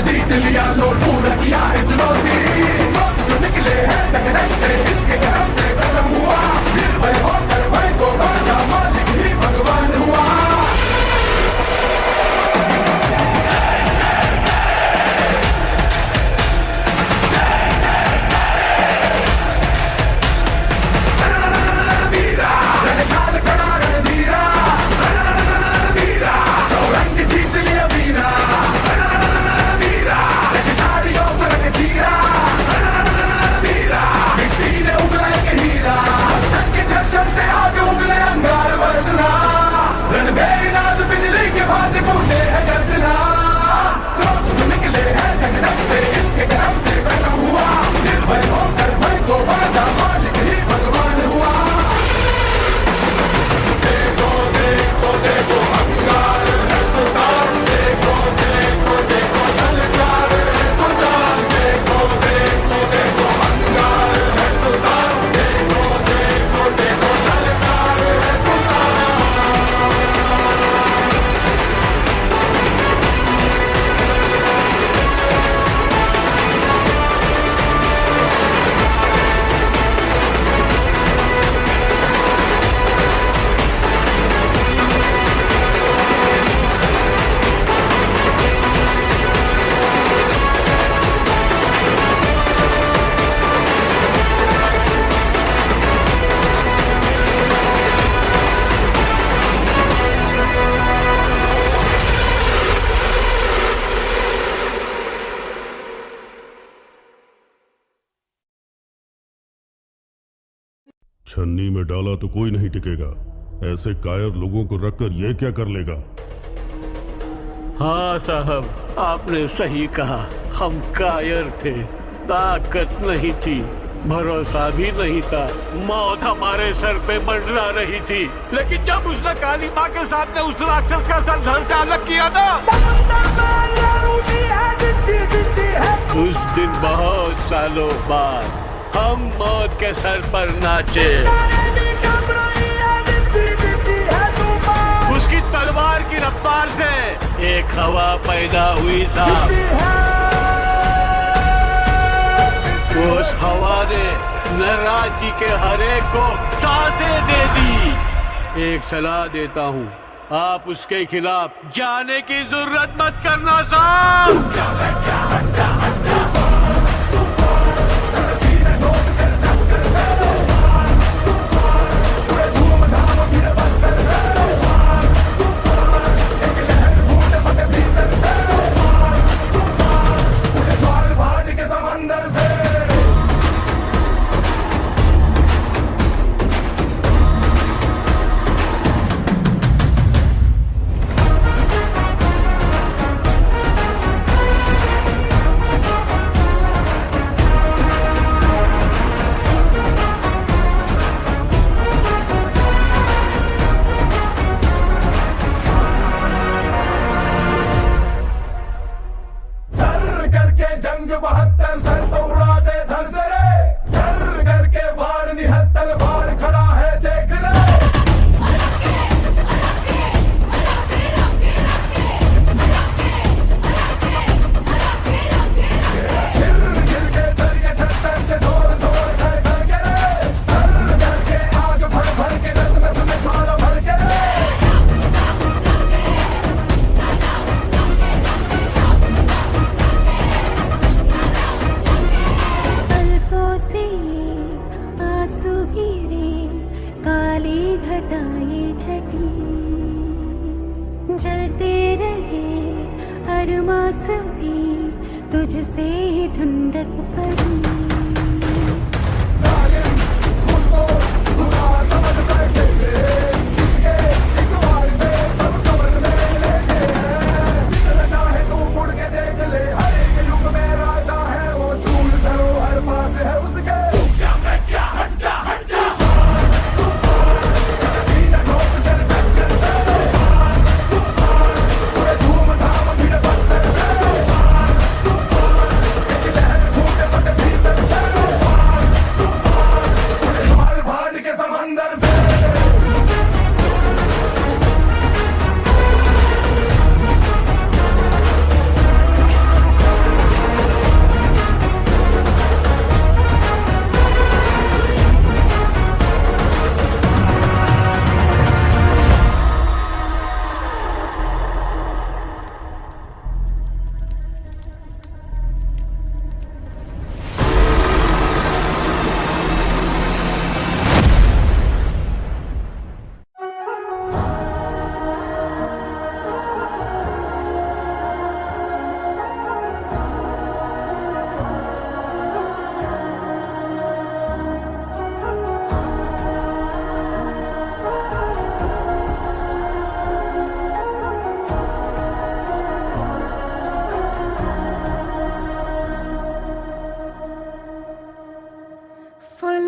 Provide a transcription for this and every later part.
जीत लिया लोट पूरा किया है चुनौती जो निकले हैं टकराई से इसके करम से खत्म हुआ निर्भय होकर भय को बांधा मालिक ही भगवान हुआ छन्नी में डाला तो कोई नहीं टिकेगा। ऐसे कायर लोगों को रखकर ये क्या कर लेगा? हाँ साहब, आपने सही कहा। हम कायर थे, ताकत नहीं थी, भरोसा भी नहीं था। मौत हमारे सर पे मंडरा रही थी, लेकिन जब उसने काली माँ के सामने उस राक्षस का सर धड़ से अलग किया ना, उस दिन बहुत सालों बाद हम मौत के सर पर नाचे। उसकी तलवार की रफ्तार से एक हवा पैदा हुई साहब। उस हवा ने नराजी के हर एक को सांसें दे दी। एक सलाह देता हूँ, आप उसके खिलाफ जाने की जरूरत मत करना साहब। तुझसे ठंडक पड़ी।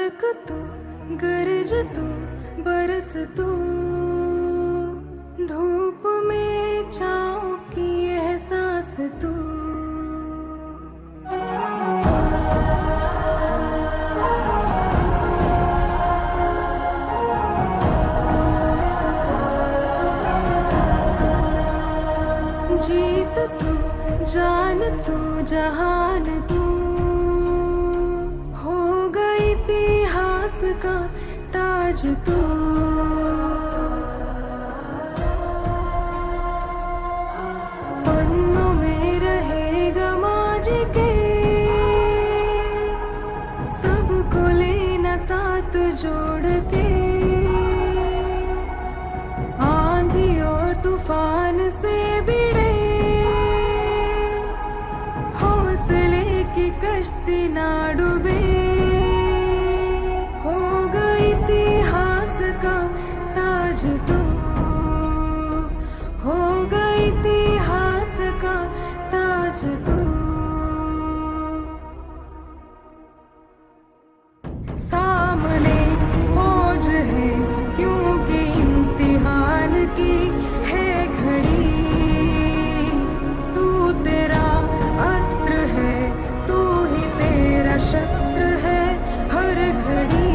पलक तू गरज तू बरस तू धूप में छाँव की एहसास तू जीत तू जान तू जहान तू हो गई इतिहास का ताज तू पन्नों में रहेगा माजी के सबको लेना साथ जोड़ के आंधी और तूफान से भिड़े हौसले की कश्ती ना डूबे हो गई इतिहास का ताज तू हो गई इतिहास का ताज तू सामने फौज है क्योंकि इम्तिहान की है घड़ी तू तेरा अस्त्र है तू ही तेरा शस्त्र है हर घड़ी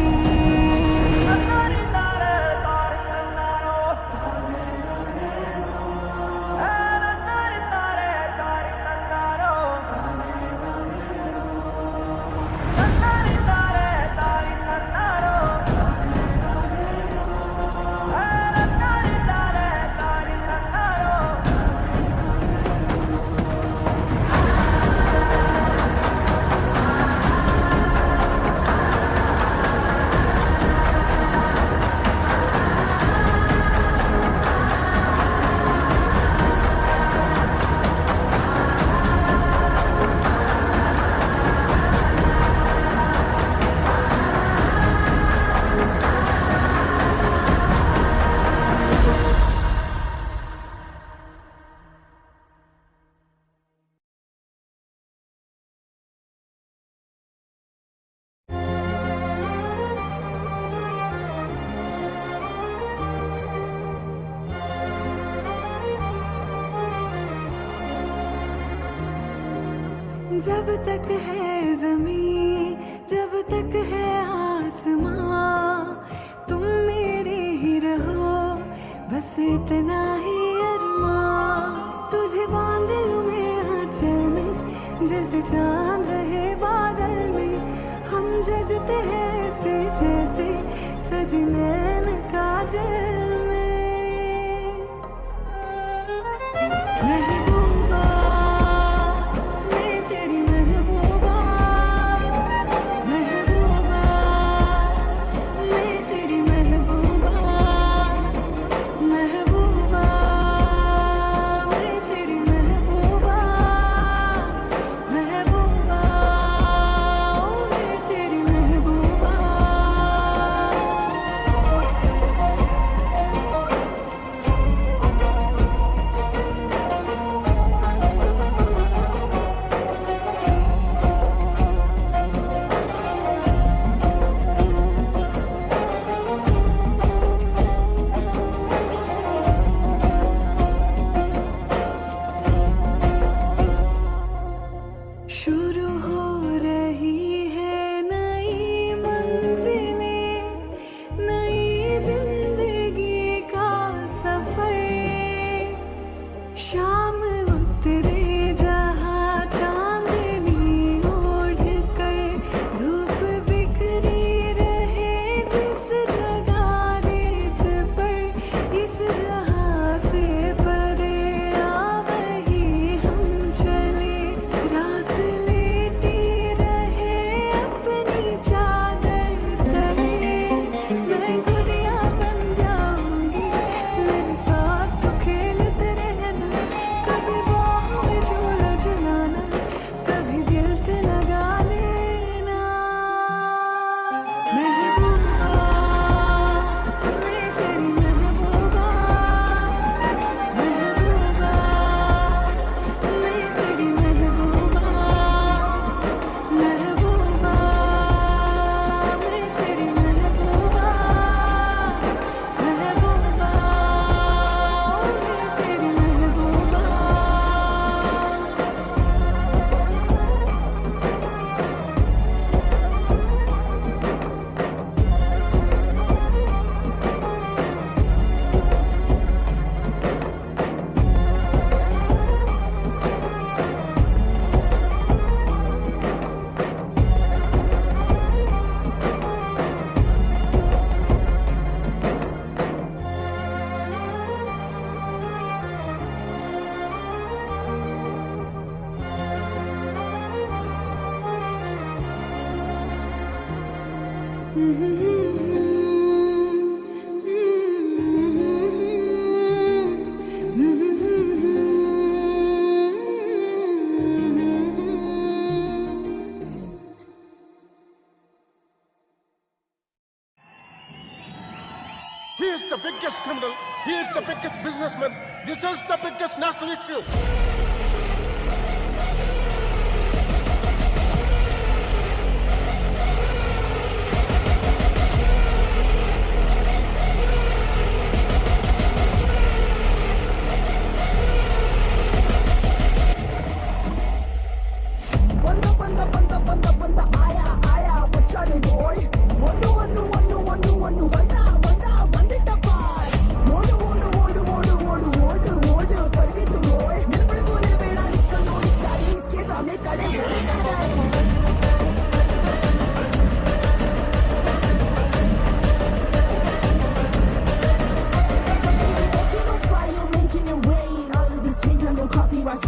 जब तक है ज़मीं जब तक है आसमां तुम मेरे ही रहो बस इतना ही अरमां तुझे बांध लूं मैं आंचल में जैसे चांद रहे बादल में हम जजते हैं ऐसे जैसे सजी नैन काजल में महबूबा He is the biggest criminal. He is the biggest businessman. This is the biggest national issue. बंदा आया बच्चाने बोय वन्नु वन्नु वन्नु वन्नु वन्नु बंदिट्ट पार ओडु ओडु ओडु ओडु ओडु ओडु ओडु परिगెత్తు रोय నిలబడుకోలే వేళ నిక్కలోని గాలి इसके सामने खड़े होने का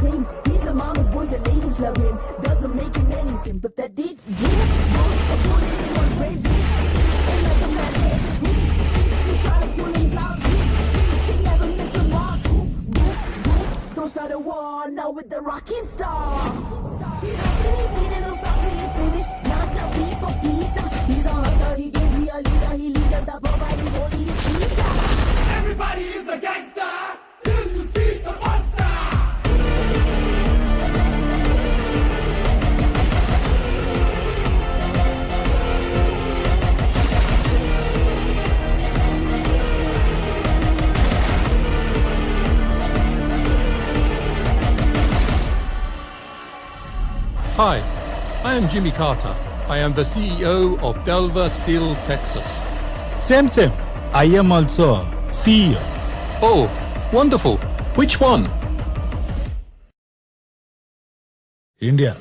Claim. He's a mama's boy, the ladies love him. Doesn't make him any sin, but that did knows a bullet in one's brain. And like a man's head, you try to pull him down. He can never miss a mark. Those are the one now with the rocking star. He's a silly beat and he'll stop till he finish. Not a people pleaser. He's a hunter, he gives me a leader. He leads us, the provide is only his visa. Everybody is a gangster till you see the monster. Hi, I am Jimmy Carter. I am the CEO of Delver Steel, Texas. Same. I am also CEO. Oh, wonderful. Which one? India.